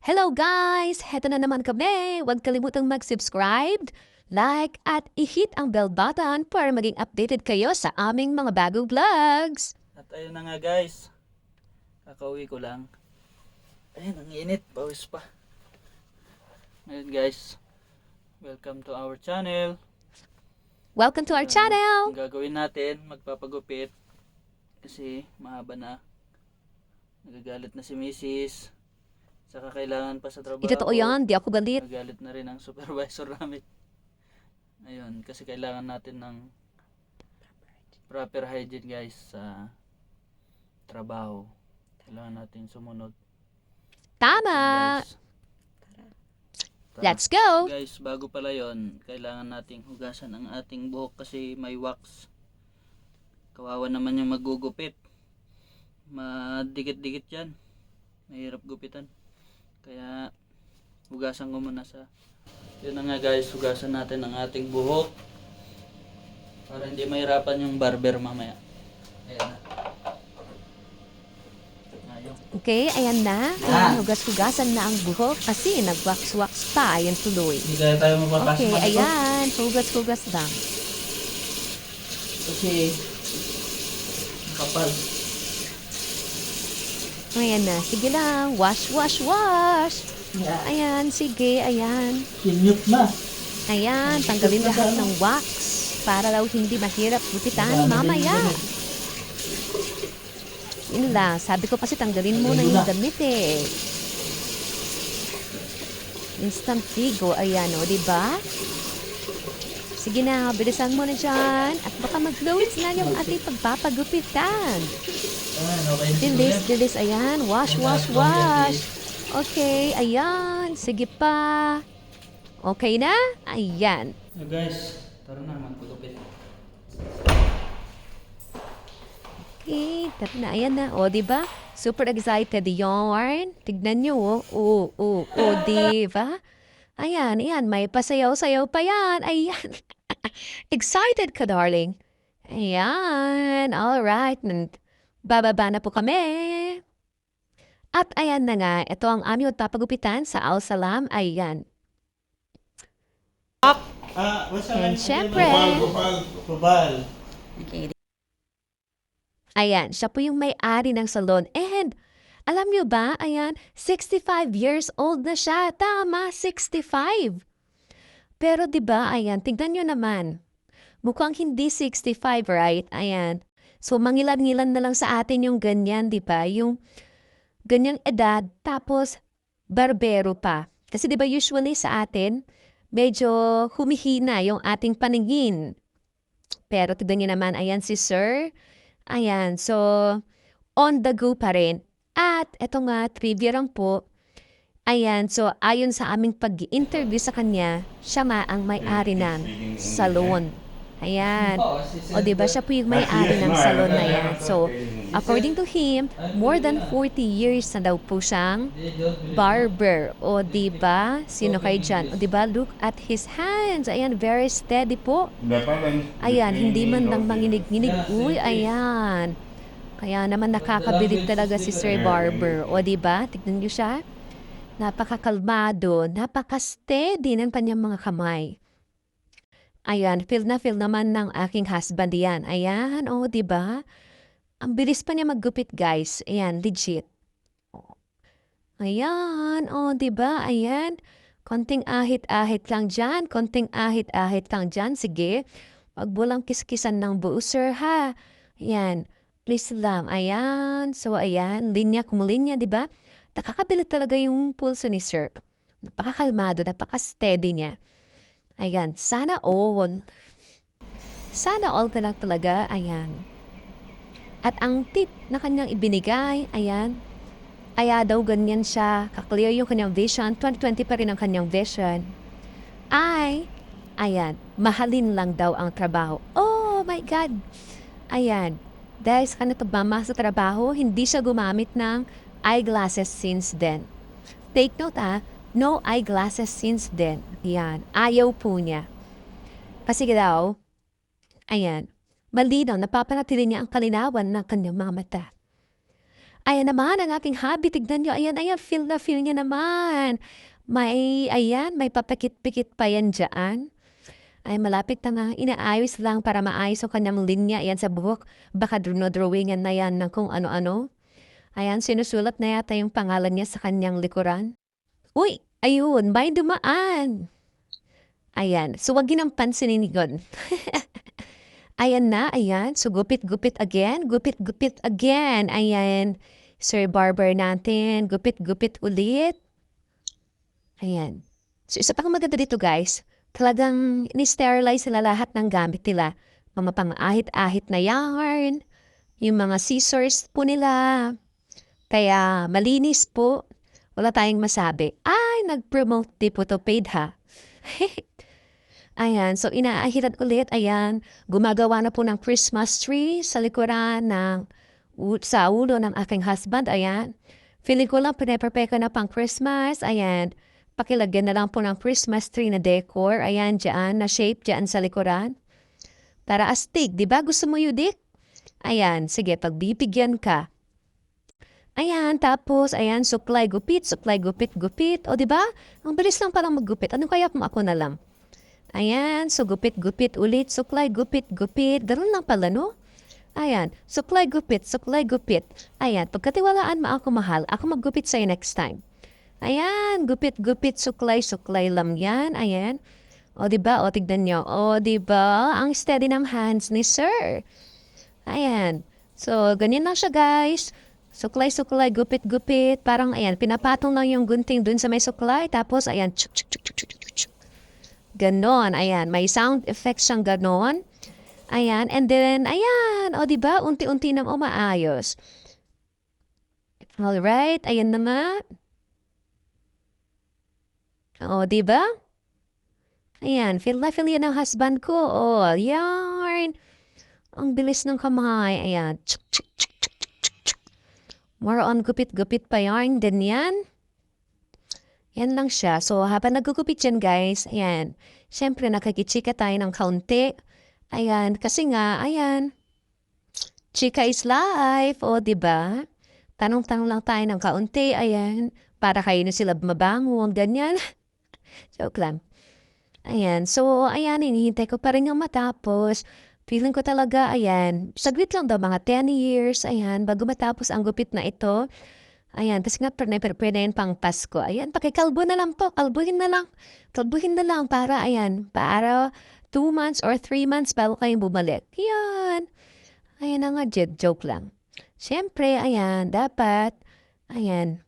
Hello guys! Heto na naman kami! Huwag kalimutang mag-subscribe, like, at i-hit ang bell button para maging updated kayo sa aming mga bagong vlogs! At ayun na nga guys, kakauwi ko lang. Ayun, ang init, pawis pa. Ngayon guys, welcome to our channel. Welcome to our Ang channel! gagawin natin, magpapagupit. Kasi mahaba na. Nagagalit na si Mrs. Saka kailangan pa sa trabaho. Ito totoo yan, di ako galit. Nagalit na rin ang supervisor namin. Ayun, kasi kailangan natin ng proper hygiene guys sa trabaho. Kailangan natin sumunod. Tama! Guys, Let's go! guys, bago pala yon, kailangan nating hugasan ang ating buhok kasi may wax. Kawawa naman yung magugupit. Madikit-dikit yan. Mahirap gupitan. Kaya hugasan ko muna sa... Yun na nga guys, hugasan natin ang ating buhok. Para hindi mahirapan yung barber mamaya. Ayan na. Ayun. Okay, ayan na. Ayan, hugas-hugasan na ang buhok kasi nag-wax-wax pa. Ayan tuloy. Hindi kaya tayo mapapasok. Okay, ayan. Hugas-hugas lang. Kasi kapal. Ayan na. Sige lang. Wash, wash, wash. Ayan, sige. Ayan. Kinute na. Ayan, tanggalin lahat ng wax para daw hindi mahirap gupitan mamaya. Yun lang, sabi ko kasi tanggalin mo na yung damit eh. Instant Figo, ayan o, diba? Sige na, bilisan mo na dyan. At baka mag-loads na yung ating pagpapagupitan. Dilis, ayan. Wash, wash, wash. Okay, ayan. Sige pa. Okay na? Ayan. So guys, tara na magpagupit. Okay, tara na. Ayan na. O, diba? Super excited yarn. Tignan nyo, o. O, diba? Ayan, ayan. May pasayaw-sayaw pa yan. Ayan. Excited ka, darling. Ayan. Alright. Bababa na po kami. At ayan na nga. Ito ang aming papagupitan sa Al Salam. Ayan. And syempre, Kubal. ayan, siya po yung may-ari ng salon. And, alam nyo ba, ayan, 65 years old na siya. Tama, 65. Pero 'di ba, ayan, tignan nyo naman. Mukhang hindi 65, right? Ayan. So, mangilan-ngilan na lang sa atin yung ganyan, 'di ba? Yung ganyang edad, tapos barbero pa. Kasi 'di ba usually sa atin, medyo humihina yung ating paningin. Pero tignan nyo naman, ayan si Sir. Ayan, so on the go pa rin. At eto nga, trivia lang po. Ayan, so ayon sa aming pag-interview sa kanya, siya nga ang may-ari ng salon. Ayan. O diba, siya po yung may-ari ng salon na yan. So, according to him, more than 40 years na daw po siyang barber. O diba, sino kayo dyan? O diba, look at his hands. Ayan, very steady po. Ayan, hindi man lang manginig-nginig. Uy, ayan. Kaya naman nakakabilib talaga si Sir Barber. O diba, tignan niyo siya. Napakakalmado, napaka-steady ng kanyang mga kamay. Ayan, feel naman ng aking husband yan. Ayan, o diba? Ang bilis pa niya maggupit, guys. Ayan, legit. Ayan, o diba? Ayan. Konting ahit-ahit lang dyan. Konting ahit-ahit lang dyan. Sige. Wag mo lang kiskisan ng buo, sir, ha? Ayan. Please lang. Ayan. So, ayan. Linya, kumulinya, diba? Nakakabilit talaga yung pulso ni sir. Napakakalmado, napaka-steady niya. Ayan. Sana all. Sana all talaga. Ayan. At ang tip na kanyang ibinigay, ayan, kaya daw ganyan siya, kaklear yung kanyang vision, 2020 pa rin ang kanyang vision, ayan, mahalin lang daw ang trabaho. Oh my God! Ayan, dahil sa kanya pagmamahal sa trabaho, hindi siya gumamit ng eyeglasses since then. Take note no eyeglasses since then. Ayan, ayaw po niya. Kasi daw, ayan, malinaw, napapanatili niya ang kalinawan ng kanyang mga mata. Ayan naman ang aking hubby, tignan niyo, ayan, ayan, feel na feel niya naman. May papikit-pikit pa yan diyaan. Ay, malapit na nga, inaayos lang para maayos ang kanyang linya, ayan sa buhok. Baka drawingan na yan ng kung ano-ano. Ayan, sinusulat na yata yung pangalan niya sa kanyang likuran. Uy, ayun, may dumaan. Ayan, so wag ginang pansinin ni God. Ayan na, ayan. So, gupit-gupit again. Gupit-gupit again. Ayan. Sir Barber natin. Gupit-gupit ulit. Ayan. So, isa pang maganda dito, guys. Talagang ni-sterilize sila lahat ng gamit nila. Mga pang-ahit-ahit na yarn. Yung mga scissors po nila. Kaya, malinis po. Wala tayong masabi. Ay, nag-promote di po to paid ha. Ayan, so inaahiran ulit, ayan, gumagawa na po ng Christmas tree sa likuran sa ulo ng aking husband, ayan. Feeling ko lang pinaprepare ko na pang Christmas, ayan. Pakilagyan na lang po ng Christmas tree na decor, ayan, dyan, na shape dyan sa likuran. Para astig, di ba? Gusto mo Yudik? Ayan, sige, pagbibigyan ka. Ayan, tapos, ayan, supply gupit, gupit. O, di ba? Ang bilis lang parang maggupit. Ano kaya kung ako na lang? Ayan, so gupit-gupit ulit, suklay, gupit-gupit. Ganun lang pala, no? Ayan, suklay, gupit. Ayan, pagkatiwalaan mo ako mahal, ako maggupit sa'yo next time. Ayan, gupit-gupit, suklay lang yan. Ayan. O, diba? O, tignan nyo. O, diba? Ang steady ng hands ni sir. Ayan. So, ganyan lang siya, guys. Suklay, gupit-gupit. Parang, ayan, pinapatong lang yung gunting dun sa may suklay. Tapos, ayan, chuk. Ganon, ayan. May sound effects siyang ganon. Ayan, and then, ayan. O, diba? Unti-unti nang umaayos. Alright, ayan na nga. O, diba? Ayan, feel yan ang husband ko. O, yarn. Ang bilis ng kamay. Ayan. More on gupit-gupit pa yarn din yan. Yan lang siya. So, habang nagugupit yan, guys, ayan, syempre, nakikichika tayo ng kaunti. Ayan, kasi nga, ayan, chika is life, o, diba? Tanong-tanong lang tayo ng kaunti, ayan, para kayo na sila mabangon, ganyan. Joke lang. Ayan, so, ayan, hinihintay ko pa rin yung matapos. Feeling ko talaga, ayan, saglit lang daw, mga 10 years, ayan, bago matapos ang gupit na ito. Ayan, kasi nga prepare na yun pang Pasko. Ayan, pakikalbo na lang po. Kalbuhin na lang para, ayan, para 2 months or 3 months bago kayong bumalik. Ayan. Ayan na nga, joke lang. Siyempre, ayan, dapat, ayan,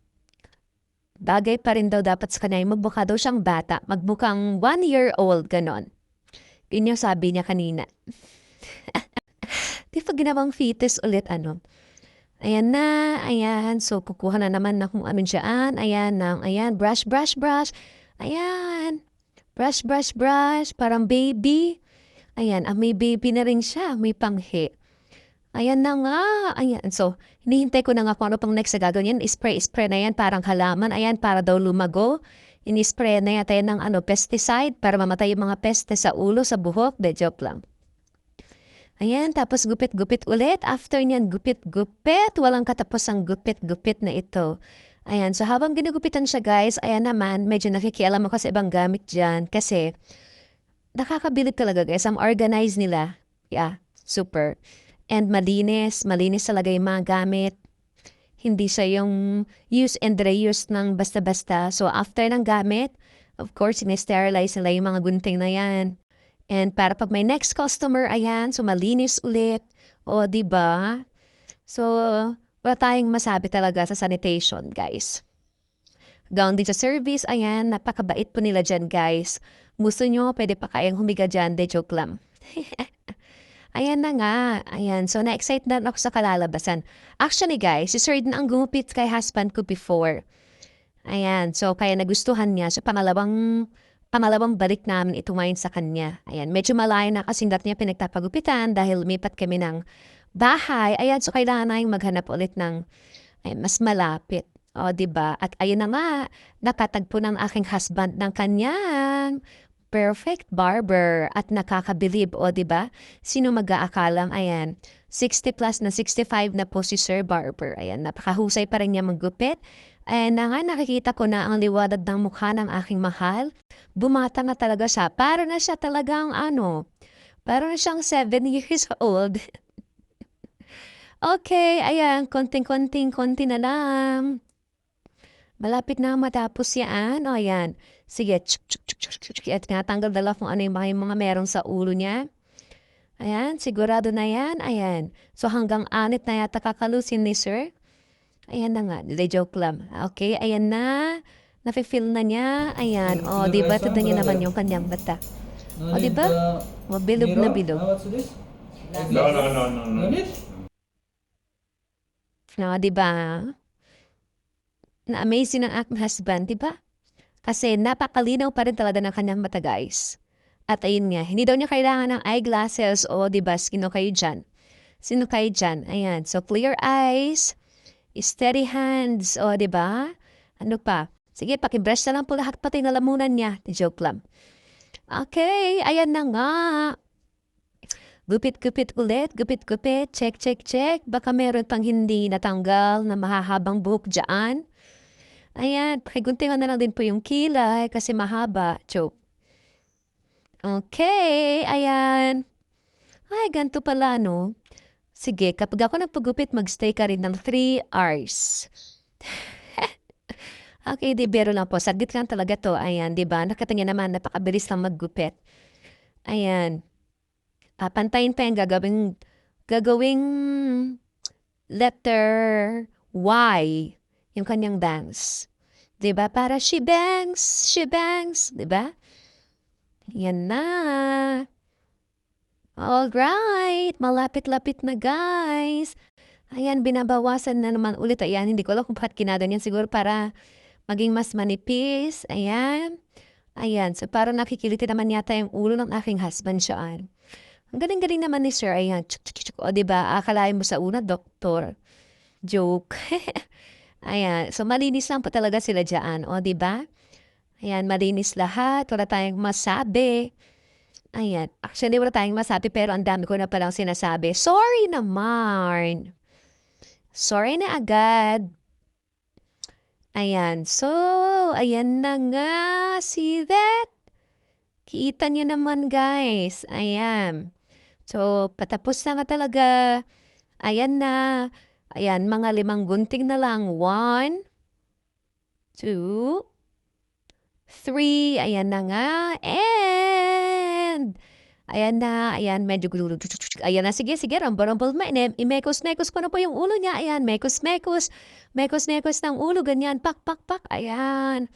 bagay pa rin daw dapat sa kanya. Magmukha daw siyang bata. Magmukhang 1-year-old, ganon. Yun yung sabi niya kanina. Di pa ginawang fetus ulit, ano? Ayan na, ayan. So, kukuha na naman na kung ano dyan. Ayan, brush. Ayan, brush. Parang baby. Ayan, may baby na rin siya. May panghi. Ayan na nga. Ayan, so, hinihintay ko na nga kung ano pang next na gagawin yan. Spray na yan, parang halaman. Ayan, para daw lumago. Ini-spray na yata yan ng pesticide para mamatay yung mga peste sa ulo, sa buhok. De, joke lang. Ayan, tapos gupit-gupit ulit. After niyan, gupit-gupit. Walang katapos ang gupit-gupit na ito. Ayan, so habang ginugupitan siya, guys, ayan naman, medyo nakikialam ako sa ibang gamit dyan. Kasi, nakakabilib talaga, guys. Ang organize nila. Yeah, super. And malinis talaga yung mga gamit. Hindi siya yung use and reuse ng basta-basta. So, after ng gamit, of course, in-sterilize nila yung mga gunting na yan. And para pag may next customer, ayan, so malinis ulit. O, diba? So, wala tayong masabi talaga sa sanitation, guys. Gawin din sa service, ayan, napakabait po nila dyan, guys. Gusto nyo, pwede pa kayang humiga dyan, de joke lang. Ayan na nga, ayan. So, na-excite na ako sa kalalabasan. Actually, guys, si Sir din ang gumupit kay husband ko before. Ayan, so kaya nagustuhan niya. So, pangalawang balik namin ito ngayon sa kanya. Ayan, medyo malayo na kasing dati niya pinagtapagupitan dahil lumipat kami ng bahay. Ayan, so kailangan na yung maghanap ulit ng mas malapit. O, diba? At ayun na nga, nakatagpo ng aking husband ng kanyang perfect barber at nakakabilib, o 'di ba? Sino mag-aakalang ayan, 60 plus na 65 na po si Sir Barber. Ayan, napakahusay pa rin niya maggupit. Ayan na nga, nakikita ko na ang liwanag ng mukha ng aking mahal. Bumata na talaga siya. Para na siya talagang ano, para na siyang 7 years old. Okay, ayan, konting-konti na lang. Malapit na matapos yan. O, ayan. Sige, at tinatanggal dala kung ano yung mga meron sa ulo niya. Ayan, sigurado na yan. Ayan. So, hanggang 6 na yata kakalusin ni Sir. Ayan na nga. Di joke lang. Okay, ayan na. Nafe-feel na niya. Ayan. O, di ba? Tignan niya naman yung kanyang mata. O, di ba? O, bilog na bilog. What's this? No. No need? No, di ba? Na-amazing ang aking husband, di ba? Kasi napakalinaw pa rin talaga ng kanyang mata, guys. At ayun nga, hindi daw niya kailangan ng eyeglasses o di ba, sino kayo dyan? Sino kayo dyan? Ayan, so clear eyes, steady hands, o di ba? Ano pa? Sige, pakibrush na lang po lahat pati na lamunan niya. Joke lang. Okay, ayan na nga. Gupit-gupit ulit, gupit-gupit, check. Baka meron pang hindi natanggal na mahahabang buhok dyan. Ayan, pakiguntingan na lang din po yung kilay kasi mahaba. Joke. Okay, ayan. Ay, ganito pala, no? Sige, kapag ako nagpagupit, magstay ka rin ng 3 hours. Okay, di biro lang po. Saglit lang talaga to. Ayan, di ba? Nakita niya naman, napakabilis lang maggupit. Ayan. Papantayin pa yung gagawing letter Y. Yung kanyang bangs. Diba? Para she bangs. Diba? Yan na. Alright. Malapit-lapit na, guys. Ayan, binabawasan na naman ulit. Ayan, hindi ko alam kung bakit kinadan yan. Siguro para maging mas manipis. Ayan. Ayan. So, para nakikiliti naman yata yung ulo ng aking husband siya. Ang galing-galing naman ni Sir. Ayan. O, diba? Akalain mo sa una, doktor. Joke. Ayan. So, malinis lang po talaga sila dyan. O, diba? Ayan, malinis lahat. Wala tayong masabi. Ayan. Actually, wala tayong masabi pero ang dami ko na palang sinasabi. Sorry naman. Sorry na agad. Ayan. So, ayan na nga. See that? Kita nyo naman, guys. Ayan. So, patapos na nga talaga. Ayan na. Ayan, mga 5 gunting na lang. 1, 2, 3. Ayan na nga. And, ayan na. Ayan, medyo gululog. Ayan na. Sige. Rumble. Imekos-mekos ko na po yung ulo niya. Ayan, mekos-mekos. Mekos-mekos ng ulo. Ganyan. Pak. Ayan.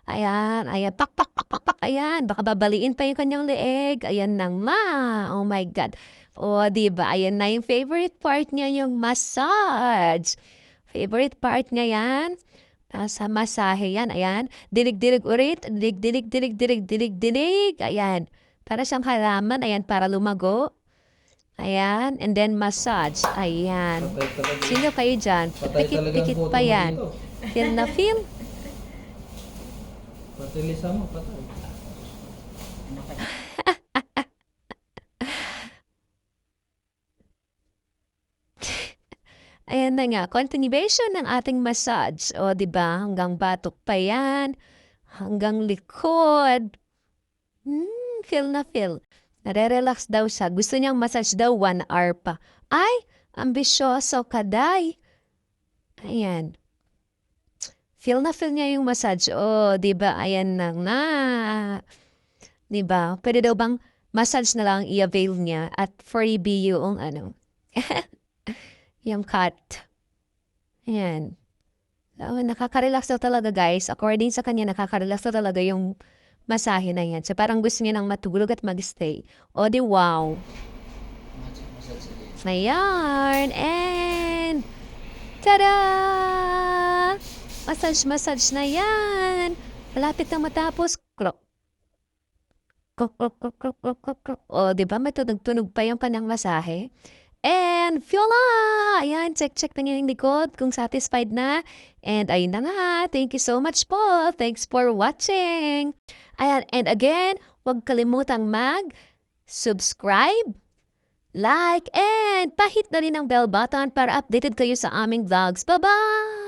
Pak. Ayan, baka babaliin pa yung kanyang leeg. Ayan na nga. Oh my God. O, diba? Ayan na yung favorite part niya, yung massage. Favorite part niya yan. Sa masahe yan. Ayan. Dilig-dilig ulit. Dilig. Ayan. Para siyang halaman. Ayan, para lumago. Ayan. And then massage. Ayan. Sino kayo dyan? Pikit pa yan. Feel na feel? Patay Lisa mo, patay. Ayan na nga, continuation ng ating massage. O, diba? Hanggang batok pa yan. Hanggang likod. Feel na feel. Nare-relax daw siya. Gusto niyang massage daw 1 hour pa. Ay, ambisyoso ka, day. Ayan. Feel na feel niya yung massage. O, diba? Ayan na nga. Diba? Pwede daw bang massage na lang i-avail niya at freebie yung ano. Yung cut. Ayan. So, nakaka-relax daw talaga, guys. According sa kanya, nakaka-relax daw talaga yung masahe na yan. So, parang gusto niya nang matulog at mag-stay. O, di wow. Ayan. And, tada! Massage na yan. Malapit na matapos. Klok. O, di ba? May tunog pa yung kanyang masahe. And, Fiona! Ayan, check na yung likod kung satisfied na. And, ayun na nga. Thank you so much po. Thanks for watching. Ayan, and again, huwag kalimutang mag-subscribe, like, and pahit na rin ang bell button para updated kayo sa aming vlogs. Bye-bye!